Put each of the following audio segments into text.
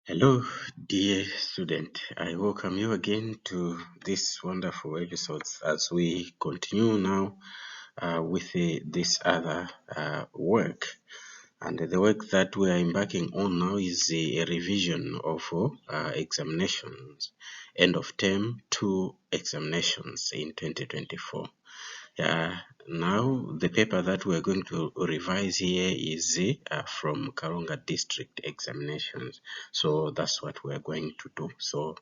Hello, dear student. I welcome you again to this wonderful episode as we continue now with this other work. And the work that we are embarking on now is a revision of examinations, end of term 2 examinations in 2024. Now the paper that we're going to revise here is from Karonga District Examinations. So that's what we're going to do. So,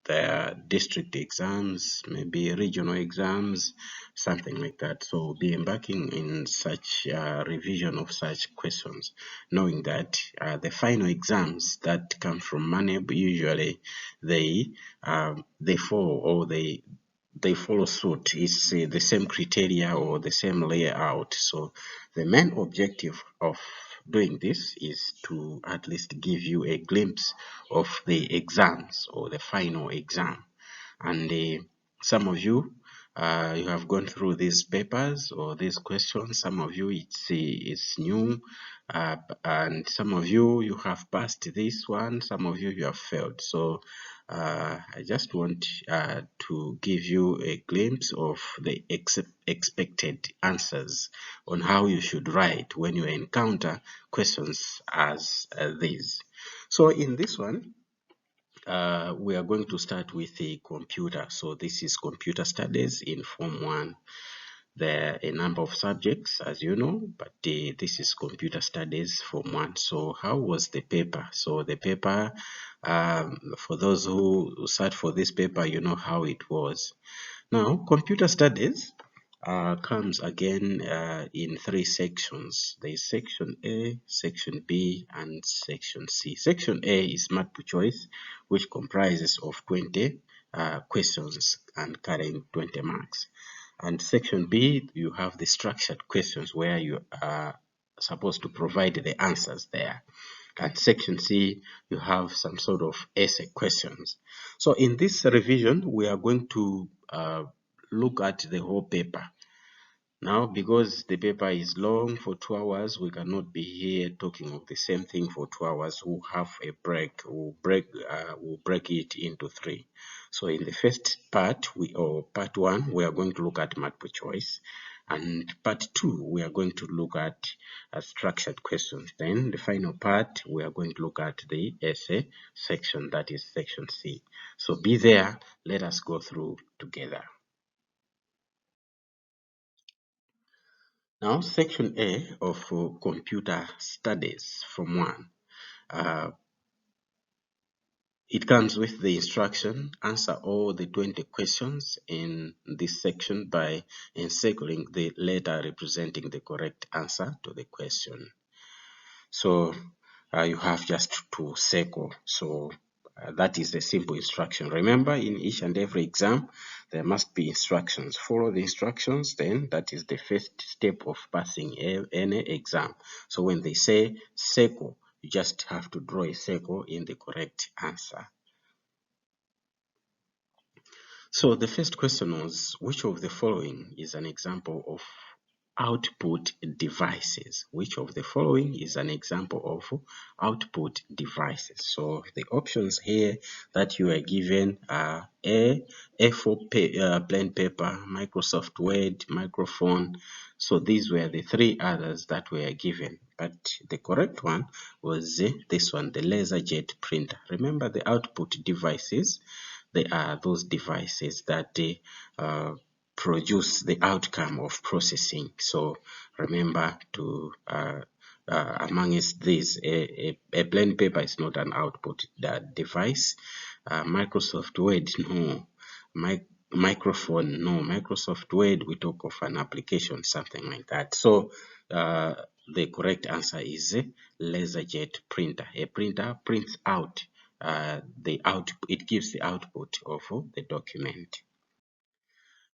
there are district exams, maybe regional exams, something like that. So we'll be embarking in such revision of such questions, knowing that the final exams that come from MANEB usually they fall or they follow suit. It's the same criteria or the same layout. So the main objective of doing this is to at least give you a glimpse of the exams or the final exam. And some of you you have gone through these papers or these questions. Some of you it's new, and some of you have passed this one. Some of you have failed. So I just want to give you a glimpse of the expected answers on how you should write when you encounter questions as these. So in this one, we are going to start with the computer. So this is computer studies in Form 1. There are a number of subjects, as you know, but this is computer studies Form 1. So how was the paper? So the paper, for those who sat for this paper, you know how it was. Now, computer studies comes again in 3 sections. There is section A, section B, and section C. Section A is multiple choice, which comprises of 20 questions and carrying 20 marks. And section B, you have the structured questions where you are supposed to provide the answers there. At section C, you have some sort of essay questions. So in this revision, we are going to look at the whole paper. Now, because the paper is long for 2 hours, we cannot be here talking of the same thing for 2 hours. We'll have a break. We'll break it into 3. So in the first part, part 1, we are going to look at multiple choice. And part 2, we are going to look at structured questions. Then the final part, we are going to look at the essay section, that is section C. So be there. Let us go through together. Now, section A of computer studies from 1. It comes with the instruction, answer all the 20 questions in this section by encircling the letter representing the correct answer to the question. So you have just to circle. So that is the simple instruction. Remember, in each and every exam, there must be instructions. Follow the instructions, then that is the first step of passing any exam. So when they say circle, you just have to draw a circle in the correct answer. So the first question was, which of the following is an example of output devices? Which of the following is an example of output devices? So the options here that you are given are A4 plain paper, Microsoft Word, microphone. So these were the 3 others that were given, but the correct one was this one, the LaserJet printer. Remember, the output devices, they are those devices that produce the outcome of processing. So remember to amongst these, a plain paper is not an output device. Microsoft Word, no. Microphone, no. Microsoft Word, we talk of an application, something like that. So the correct answer is LaserJet printer. A printer prints out it gives the output of the document.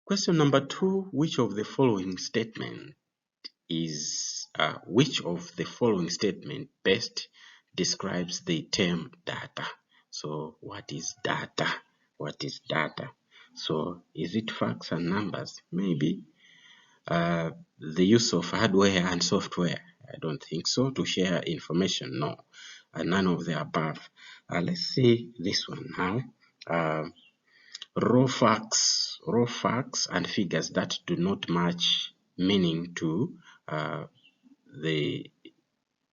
Question number 2, which of the following statement best describes the term data? So what is data? What is data? So is it facts and numbers? Maybe. The use of hardware and software? I don't think so. To share information? No. none of the above. Let's see this one now. Raw facts and figures that do not match meaning to the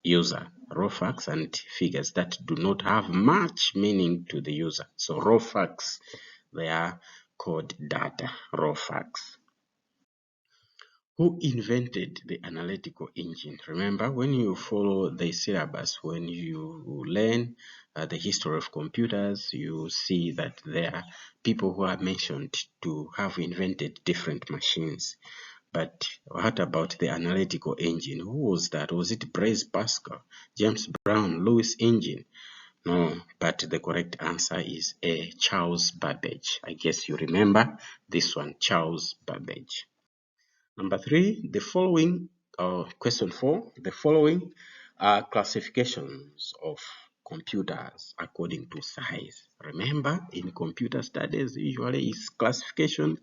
user. Raw facts and figures that do not have much meaning to the user. So raw facts, they are called data, raw facts. Who invented the analytical engine? Remember, when you follow the syllabus, when you learn the history of computers, you see that there are people who are mentioned to have invented different machines. But what about the analytical engine? Who was that? Was it Blaise Pascal, James Brown, Lewis engine? No, but the correct answer is A, Charles Babbage. I guess you remember this one, Charles Babbage. Number 3, the following, question 4, the following are classifications of computers according to size. Remember, in computer studies, usually is classification.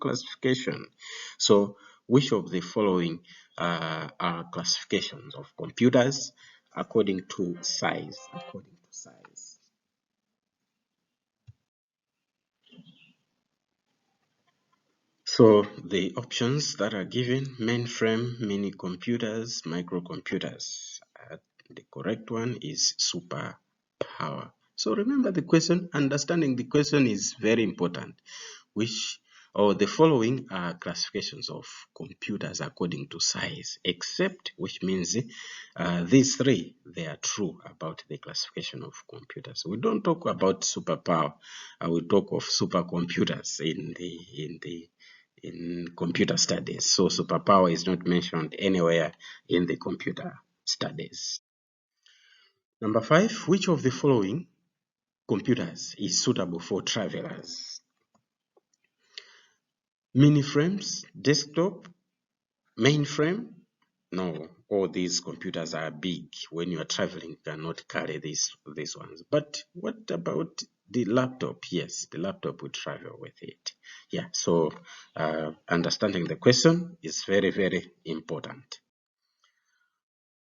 So, which of the following are classifications of computers according to size? So the options that are given: mainframe, mini computers, microcomputers. The correct one is superpower. So remember the question, understanding the question is very important. The following are classifications of computers according to size, except, which means these three, they are true about the classification of computers. We don't talk about superpower. We talk of supercomputers in computer studies. So superpower is not mentioned anywhere in the computer studies. Number 5, which of the following computers is suitable for travelers? Mini frames, desktop, mainframe? No, all these computers are big. When you are traveling, you cannot carry these ones. But what about the laptop? Yes, the laptop will travel with it. Yeah, so understanding the question is very, very important.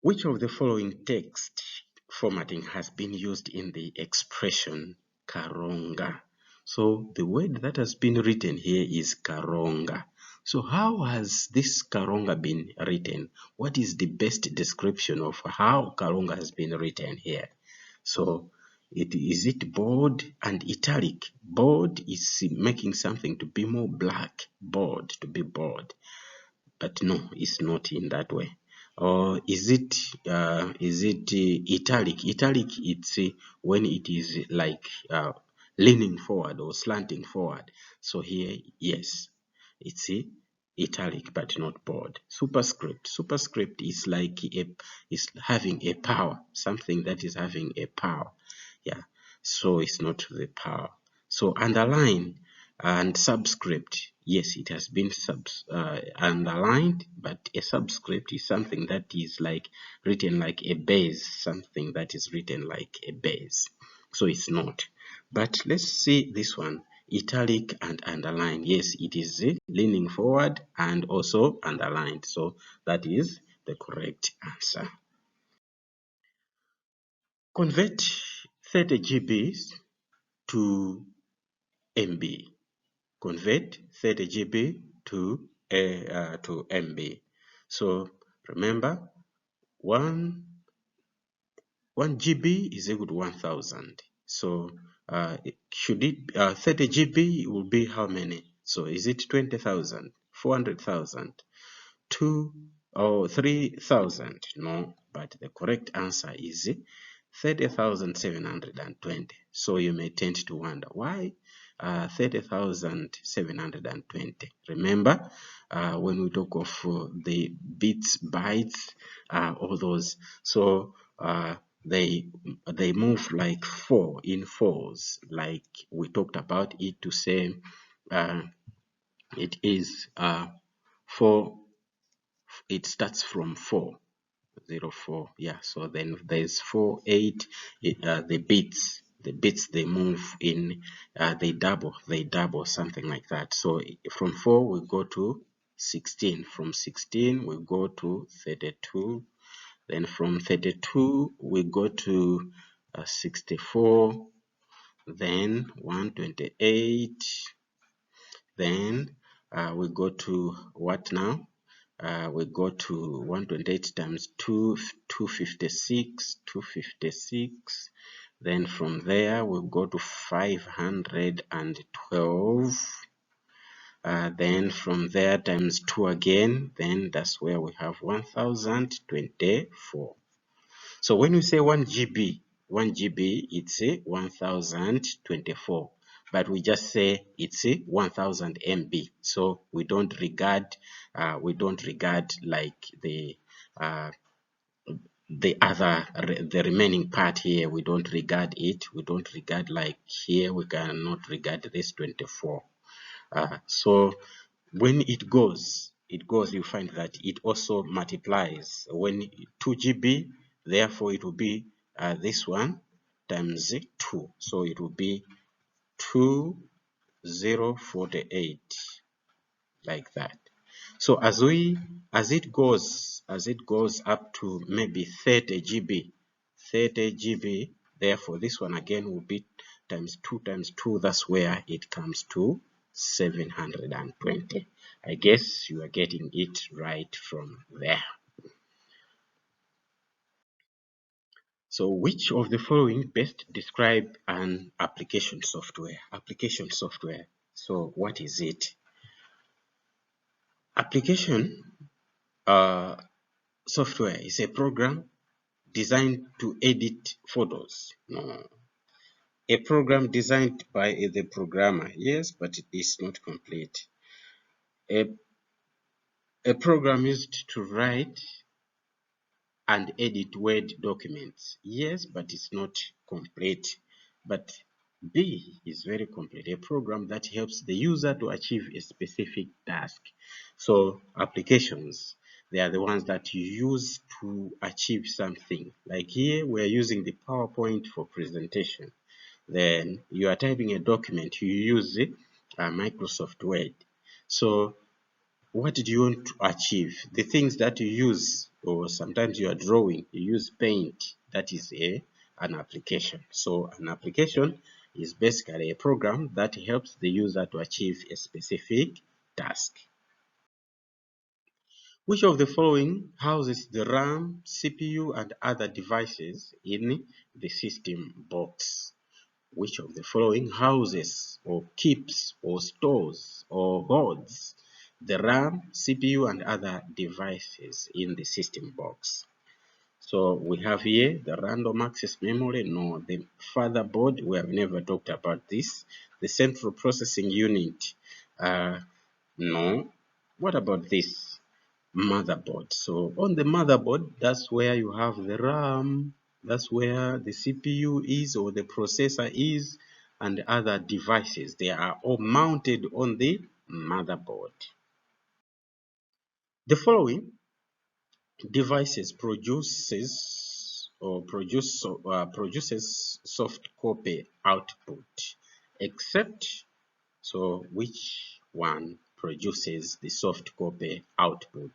Which of the following text formatting has been used in the expression Karonga? So the word that has been written here is Karonga. So how has this Karonga been written? What is the best description of how Karonga has been written here? So is it bold and italic? Bold is making something to be more black, bold, to be bold. But no, it's not in that way. Or is it italic? Italic, it's when it is like leaning forward or slanting forward. So here, yes, it's italic but not bold. Superscript is like is having a power, something that is having a power. Yeah, so it's not the power. So underline and subscript, yes, it has been underlined, but a subscript is something that is like written like a base, something that is written like a base. So it's not. But let's see this one, italic and underlined. Yes, it is leaning forward and also underlined. So that is the correct answer. Convert 30 GB to MB. Convert 30 GB to MB. So remember, 1 GB is equal to 1000. So should it 30 GB will be how many? So is it 20,000, 400,000, 2 or 3,000? No, but the correct answer is 30,720. So you may tend to wonder why 30,720. Remember, when we talk of the bits, bytes, all those, so they move like 4 in 4s, like we talked about it, to say it is 4. It starts from 4. 04, yeah, so then there's 4, 8, the bits they move in, they double, something like that. So from 4 we go to 16, from 16 we go to 32, then from 32 we go to 64, then 128, then we go to what now? We go to 128 times 2, 256, 256. Then from there we go to 512. Then from there times 2 again, then that's where we have 1024. So when we say 1 GB, 1 GB, it's a 1024, but we just say it's a 1000 MB. So we don't regard like the the remaining part here. We don't regard it. We don't regard like here. We cannot regard this 24. So when it goes, you find that it also multiplies. When 2 GB, therefore it will be this one times 2. So it will be 2048, like that. So as it goes up to maybe 30 GB, therefore this one again will be times 2 times 2. That's where it comes to 720. I guess you are getting it right from there. So which of the following best describe an application software? Application software. So what is it? Application software is a program designed to edit photos. No. A program designed by the programmer. Yes, but it is not complete. A program used to write and edit Word documents. Yes, but it's not complete. But B is very complete. A program that helps the user to achieve a specific task. So applications, they are the ones that you use to achieve something. Like here, we are using the PowerPoint for presentation. Then you are typing a document, you use Microsoft Word. So what do you want to achieve? The things that you use, or sometimes you are drawing, you use paint. That is an application. So an application is basically a program that helps the user to achieve a specific task. Which of the following houses the RAM, CPU, and other devices in the system box? Which of the following houses or keeps or stores or hoards the RAM, CPU, and other devices in the system box? So we have here the random access memory, no. The fatherboard, we have never talked about this. The central processing unit, no. What about this? Motherboard. So on the motherboard, that's where you have the RAM, that's where the CPU is, or the processor is, and other devices. They are all mounted on the motherboard. The following devices produces soft copy output, except, so which one produces the soft copy output?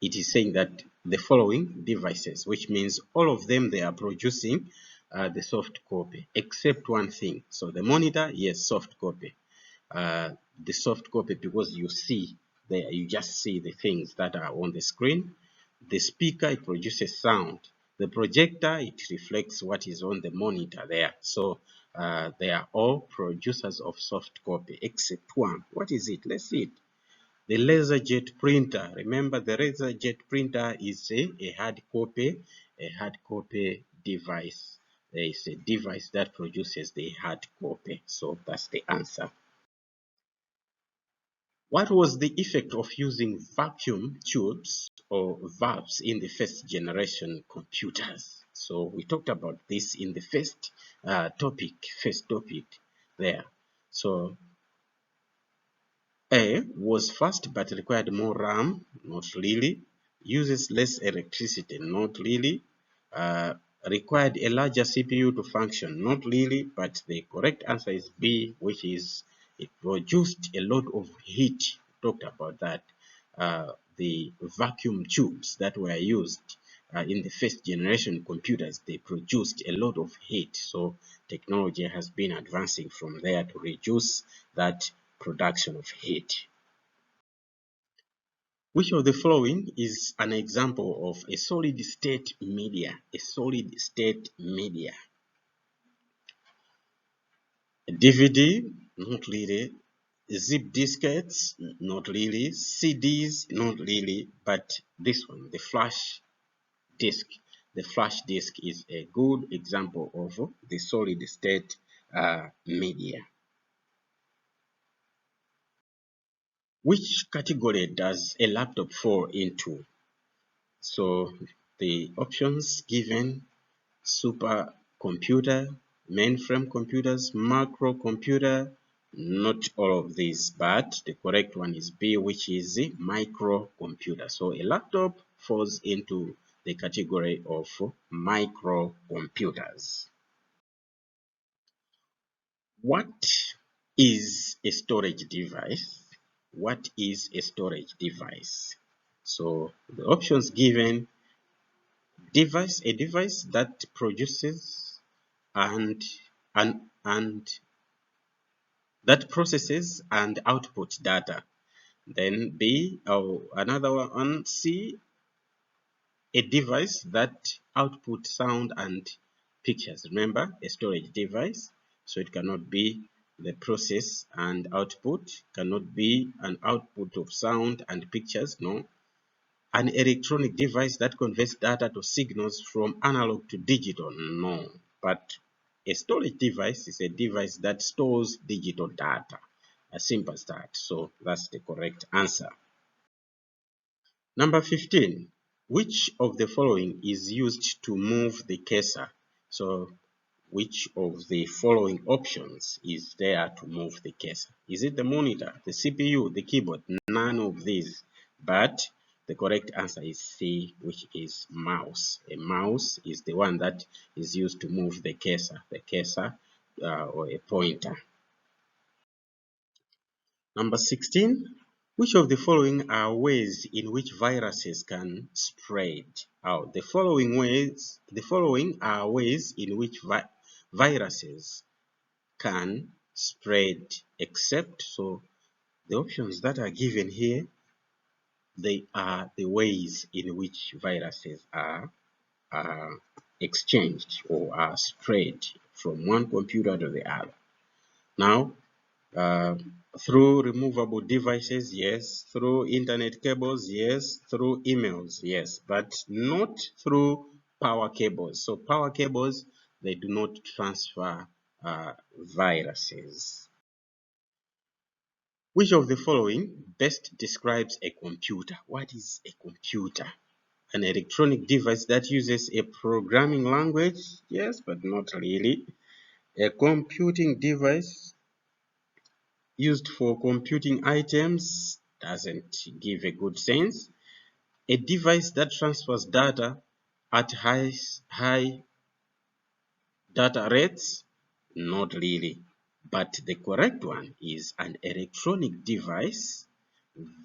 It is saying that the following devices, which means all of them, they are producing the soft copy, except one thing. So the monitor, yes, soft copy. The soft copy, because you see there, you just see the things that are on the screen. The speaker, it produces sound. The projector, it reflects what is on the monitor there. So they are all producers of soft copy, except one. What is it? Let's see it. The LaserJet printer. Remember, the LaserJet printer is a hard copy device. There is a device that produces the hard copy. So that's the answer. What was the effect of using vacuum tubes or valves in the first generation computers? So we talked about this in the first topic there. So A was fast but required more RAM, not really. Uses less electricity, not really. Required a larger CPU to function, not really. But the correct answer is B, which is it produced a lot of heat. Talked about that. The vacuum tubes that were used in the first generation computers, they produced a lot of heat. So technology has been advancing from there to reduce that production of heat. Which of the following is an example of a solid state media? A solid state media. A DVD, not really. Zip diskettes, not really. CDs, not really. But this one, the flash disk. The flash disk is a good example of the solid state media. Which category does a laptop fall into? So the options given: supercomputer, mainframe computers, macro computer. Not all of these, but the correct one is B, which is the microcomputer. So a laptop falls into the category of microcomputers. What is a storage device? What is a storage device? So the options given: a device that produces and and that processes and outputs data. Then B, or another one, C, a device that outputs sound and pictures. Remember, a storage device, so it cannot be the process and output, cannot be an output of sound and pictures, no. An electronic device that converts data to signals from analog to digital, no. But a storage device is a device that stores digital data. As simple as that. So that's the correct answer. Number 15. Which of the following is used to move the cursor? So which of the following options is there to move the cursor? Is it the monitor, the CPU, the keyboard? None of these. But the correct answer is C, which is mouse. A mouse is the one that is used to move the cursor or a pointer. Number 16. Which of the following are ways in which viruses can spread? The following are ways in which viruses can spread, except, so the options that are given here, they are the ways in which viruses are exchanged or are spread from one computer to the other. Now, through removable devices, yes. Through internet cables, yes. Through emails, yes. But not through power cables. So power cables, they do not transfer viruses. Which of the following best describes a computer? What is a computer? An electronic device that uses a programming language? Yes, but not really. A computing device used for computing items doesn't give a good sense. A device that transfers data at high data rates? Not really. But the correct one is an electronic device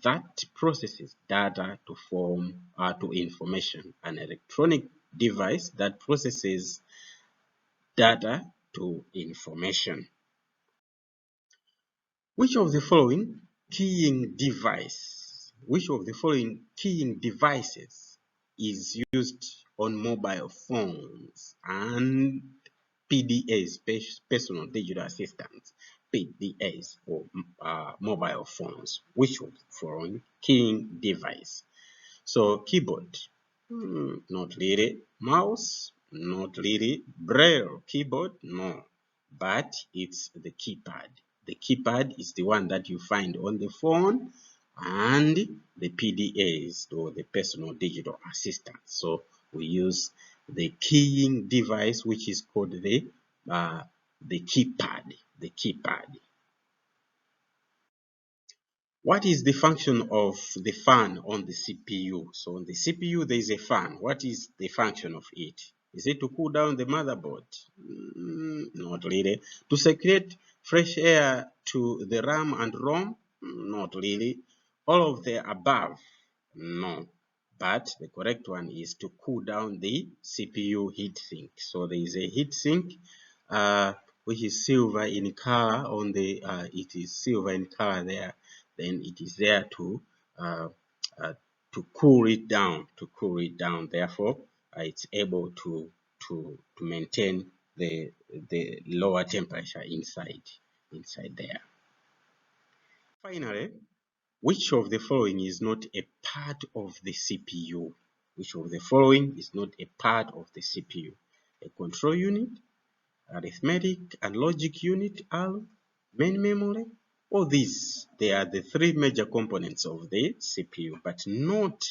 that processes data to form to information. An electronic device that processes data to information. Which of the following which of the following keying devices is used on mobile phones and PDAs, personal digital assistants, PDAs, or mobile phones? Which of the following keying device? So keyboard, not really. Mouse, not really. Braille keyboard, no. But it's the keypad. The keypad is the one that you find on the phone, and the PDAs, or the personal digital assistant. So we use the keying device, which is called the keypad. The keypad. What is the function of the fan on the CPU? So on the CPU, there is a fan. What is the function of it? Is it to cool down the motherboard? Not really. To circulate fresh air to the RAM and ROM? Not really. All of the above? No. but the correct one is to cool down the CPU heatsink. So there is a heatsink which is silver in color on the it is silver in color there. Then it is there uh, uh, to cool it down, Therefore, it's able to maintain the lower temperature inside there. Finally, which of the following is not a part of the CPU? Which of the following is not a part of the CPU? A control unit, arithmetic and logic unit, R, main memory. All these, they are the three major components of the CPU, but not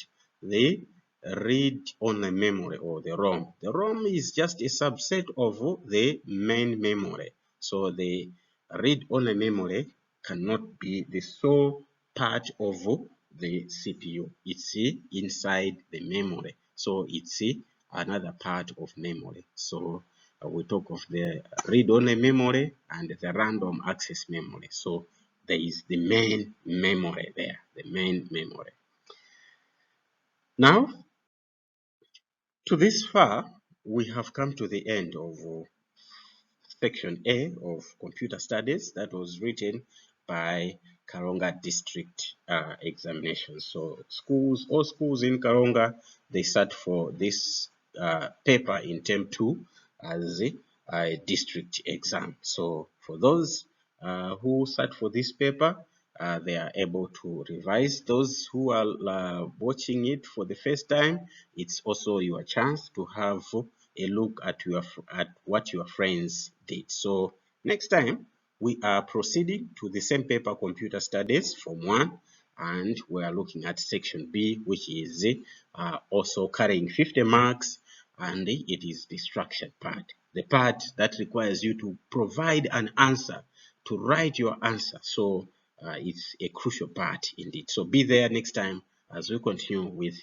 the read-only memory or the ROM. The ROM is just a subset of the main memory. So the read-only memory cannot be the sole part of the CPU. It's inside the memory. So it's another part of memory. So we talk of the read-only memory and the random access memory. So there is the main memory there, the main memory. Now, to this far, we have come to the end of Section A of Computer Studies that was written by Karonga District Examination. So all schools in Karonga, they sat for this paper in term 2 as a district exam. So for those who sat for this paper, they are able to revise. Those who are watching it for the first time, it's also your chance to have a look at what your friends did. So next time we are proceeding to the same paper, Computer Studies Form 1, and we are looking at Section B, which is also carrying 50 marks, and it is the structured part, the part that requires you to provide an answer, to write your answer. So it's a crucial part indeed. So be there next time as we continue with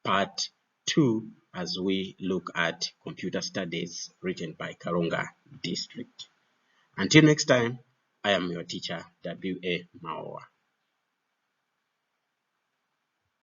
part 2 as we look at computer studies written by Karonga District. Until next time, I am your teacher, W.A. Maowa.